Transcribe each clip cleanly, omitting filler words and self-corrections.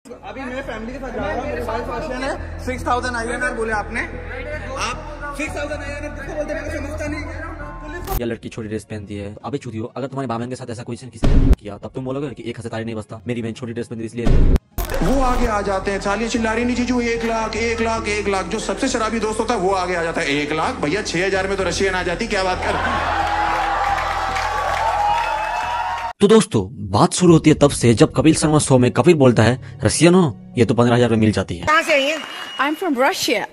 अभी मैं फैमिली के साथ जा रहा हूँ, मेरी वाइफ रशियन है। 6000 INR बोले आपने, आप 6000 INR किसको बोलते हैं, समझता नहीं। या लड़की छोटी ड्रेस पहनती है। अबे चूतियो, अगर तुम्हारे बाबा के साथ ऐसा कोई किसी ने किया तब तुम बोलोगे कि एक हज़ार नहीं बचता, मेरी बहन छोटी ड्रेस पहनती इसलिए। वो आगे आ जाते हैं, चालिए चिल्लारी नीचे जो 1 लाख 1 लाख 1 लाख, जो सबसे शराबी दोस्त होता है वो आगे आ जाता है 1 लाख। भैया 6000 में तो रशियन आ जाती, क्या बात कर। तो दोस्तों बात शुरू होती है तब से जब कपिल शर्मा शो में कपिल बोलता है रशियन हो, ये तो 15,000 में मिल जाती है। कहाँ से आई हैं? I'm from Russia.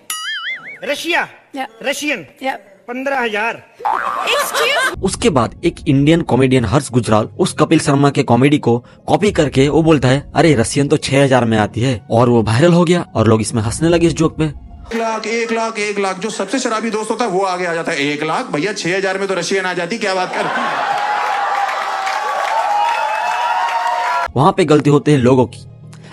Russia? Yeah. Russian? Yeah. 15,000। उसके बाद एक इंडियन कॉमेडियन हर्ष गुजराल उस कपिल शर्मा के कॉमेडी को कॉपी करके वो बोलता है अरे रशियन तो 6000 में आती है, और वो वायरल हो गया और लोग इसमें हंसने लगे इस जोक पे। 1 लाख 1 लाख 1 लाख, जो सबसे शराबी दोस्त होता है वो आगे आ जाता है 1 लाख। भैया 6000 में तो रशियन आ जाती, क्या बात कर। वहाँ पे गलती होती है लोगों की।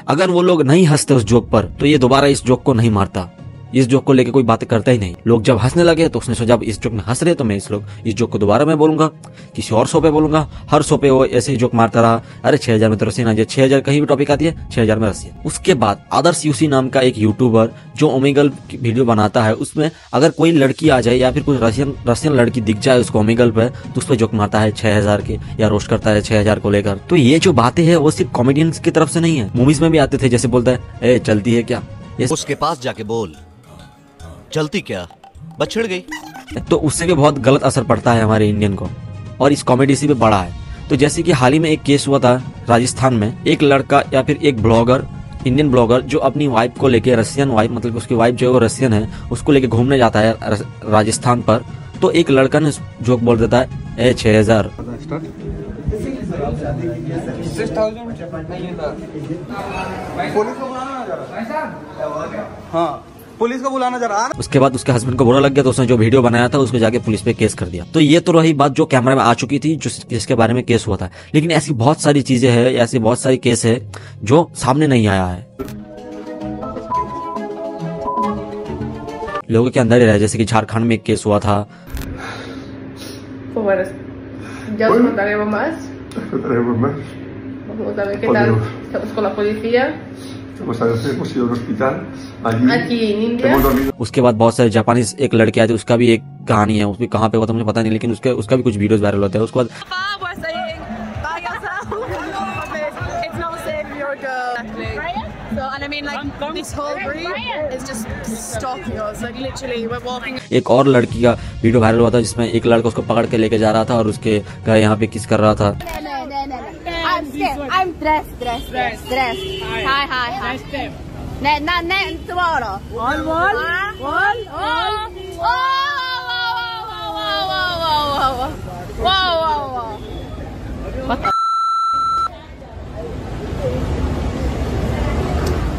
अगर वो लोग नहीं हंसते उस जोक पर तो ये दोबारा इस जोक को नहीं मारता, इस जोक को लेके कोई बातें करता ही नहीं। लोग जब हंसने लगे तो उसने सोचा जब इस जोक में हंस रहे तो मैं इस जोक को दोबारा मैं बोलूंगा, किसी और शो पे बोलूंगा। हर शो पे वो ऐसे ही जोक मारता रहा, अरे 6000 में तो रसियन आ जाए, 6000 कहीं भी टॉपिक आती है 6000 में रसियन। उसके बाद आदर्श यूसी नाम का एक यूट्यूबर जो ओमेगल की वीडियो बनाता है, उसमें अगर कोई लड़की आ जाए या फिर कोई रशियन लड़की दिख जाए उसको ओमेगल पे तो उस पर जोक मारता है 6000 के, या रोस्ट करता है 6000 को लेकर। तो ये जो बातें है वो सिर्फ कॉमेडियंस की तरफ से नहीं है, मूवीज में भी आते थे। जैसे बोलता है ए चलती है क्या, उसके पास जाके बोल चलती क्या, बछड़ गई। तो उससे भी बहुत गलत असर पड़ता है हमारे इंडियन को, और इस कॉमेडी से भी बड़ा है। तो जैसे कि हाल ही में एक केस हुआ था राजस्थान में, एक लड़का या फिर एक ब्लॉगर, इंडियन ब्लॉगर जो अपनी वाइफ को लेके, रशियन वाइफ मतलब उसकी वाइफ जो है वो रशियन है, उसको लेके घूमने जाता है राजस्थान पर। तो एक लड़का ने जोक बोल देता है ए 6000। हाँ, पुलिस को बुलाना जा रहा है। उसके बाद उसके हस्बैंड को बुरा लग गया तो उसने जो वीडियो बनाया था उसको जाके पुलिस पे केस कर दिया। तो ये तो रही बात जो कैमरा में आ चुकी थी, जिसके बारे में केस हुआ था। लेकिन ऐसी बहुत सारी चीजें हैं, ऐसी बहुत सारी केस है जो सामने नहीं आया है, लोगों के अंदर ही रहे। जैसे कि झारखंड में एक केस हुआ था। उसके बाद बहुत सारे जापानीज एक लड़के आए थे, उसका भी एक कहानी है, उसकी कहाँ पे हुआ था मुझे पता नहीं, लेकिन उसका भी कुछ वीडियोस वायरल होते हैं। उसके बाद एक और लड़की का वीडियो वायरल हुआ था जिसमें एक लड़का उसको पकड़ के लेके जा रहा था और उसके यहाँ पे किस कर रहा था। I'm dressed. Hi. Tomorrow.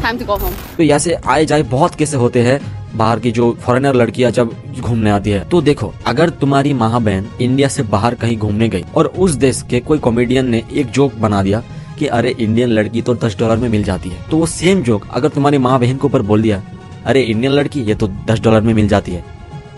Time to go home. तो ऐसे आए जाए बहुत कैसे होते हैं बाहर की जो फॉरेनर लड़कियां जब घूमने आती है। तो देखो, अगर तुम्हारी माँ बहन इंडिया से बाहर कहीं घूमने गई और उस देश के कोई कॉमेडियन ने एक जोक बना दिया कि अरे इंडियन लड़की तो $10 में मिल जाती है, तो वो सेम जोक अगर तुम्हारी माँ बहन के ऊपर बोल दिया अरे इंडियन लड़की ये तो $10 में मिल जाती है,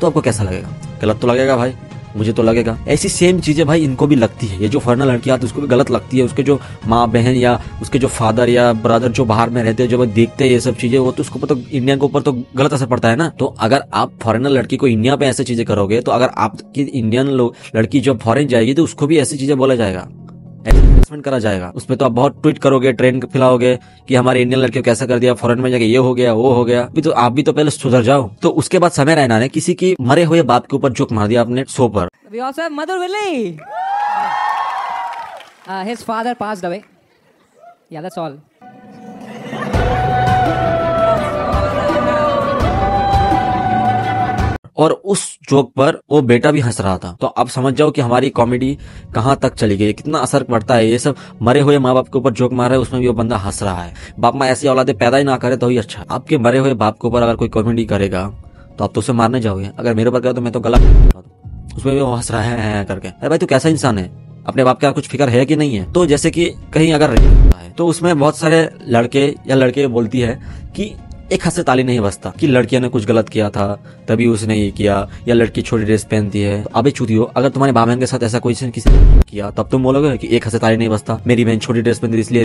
तो आपको कैसा लगेगा? गलत तो लगेगा भाई, मुझे तो लगेगा। ऐसी सेम चीजें भाई इनको भी लगती है। ये जो फॉरेनर लड़की आती है उसको भी गलत लगती है। उसके जो माँ बहन या उसके जो फादर या ब्रदर जो बाहर में रहते हैं, जो देखते हैं ये सब चीजें, वो तो उसको तो इंडियन के ऊपर तो गलत असर पड़ता है ना। तो अगर आप फॉरेनर लड़की को इंडिया पे ऐसी चीजें करोगे तो अगर आपकी इंडियन लड़की जब फॉरेन जाएगी तो उसको भी ऐसी चीजें बोला जाएगा, एडवर्टाइजमेंट करा जाएगा। उसमें तो आप बहुत ट्वीट करोगे, ट्रेंड फैलाओगे कि हमारे इंडियन लड़कियों कैसा कर दिया, फॉरेन में जाके ये हो गया वो हो गया। तो आप भी तो पहले सुधर जाओ। तो उसके बाद समय रैना ने किसी की मरे हुए बाप के ऊपर जोक मार दिया अपने शो पर। We also have Madhur Villi. His father passed away. Yeah, that's all. और उस जोक पर वो बेटा भी हंस रहा था। तो आप समझ जाओ कि हमारी कॉमेडी कहाँ तक चली गई, कितना असर पड़ता है। ये सब मरे हुए माँ बाप के ऊपर जोक मार रहा है, उसमें भी वो बंदा हंस रहा है। बाप माँ ऐसी औलादे पैदा ही ना करे तो ही अच्छा। आपके मरे हुए बाप के ऊपर अगर कोई कॉमेडी करेगा तो आप तो उसे मारने जाओगे। अगर मेरे ऊपर करे तो मैं तो गला, उसमें भी वो हंस रहा है करके। अरे भाई तू कैसा इंसान है, अपने बाप का कुछ फिक्र है कि नहीं है? तो जैसे कि कहीं अगर है तो उसमें बहुत सारे लड़के या लड़के बोलती है कि एक हाथ से ताली नहीं बजता, कि लड़कियों ने कुछ गलत किया था तभी उसने ये किया, या लड़की छोटी ड्रेस पहनती है। अबे चूतियो, अगर तुम्हारे बाबा के साथ ऐसा कोई किसी ने किया तब तुम बोलोगे कि एक हाथ से ताली नहीं बजता, मेरी बहन छोटी ड्रेस पहनती इसलिए।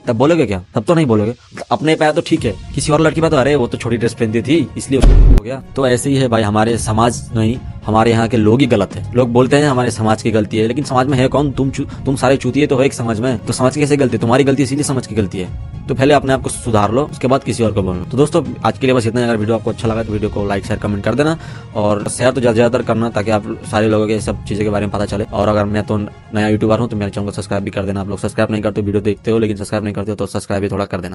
तब बोलोगे क्या? तब तो नहीं बोलोगे। अपने पे तो ठीक है, किसी और लड़की पे तो अरे वो तो छोटी ड्रेस पहनती थी इसलिए हो गया। तो ऐसे ही है भाई, हमारे समाज नहीं, हमारे यहाँ के लोग ही गलत है। लोग बोलते हैं हमारे समाज की गलती है, लेकिन समाज में है कौन? तुम सारे चूतिए तो हो एक समाज में, तो समाज की कैसे गलती? तुम्हारी गलती इसीलिए समाज की गलती है। तो पहले अपने आप को सुधार लो, उसके बाद किसी और को बोलो। तो दोस्तों आज के लिए बस इतना। अगर वीडियो आपको अच्छा लगा तो वीडियो को लाइक शेयर कमेंट कर देना, और शेयर तो ज्यादातर करना ताकि आप सारे लोगों के सब चीज़ों के बारे में पता चले। और अगर मैं तो नया यूट्यूबर हूँ तो मेरे चैनल को सब्सक्राइब भी कर देना। आप लोग सब्सक्राइब नहीं करते वीडियो देखते हो लेकिन सब्सक्राइब नहीं करते हो तो सब्सक्राइब भी थोड़ा कर देना।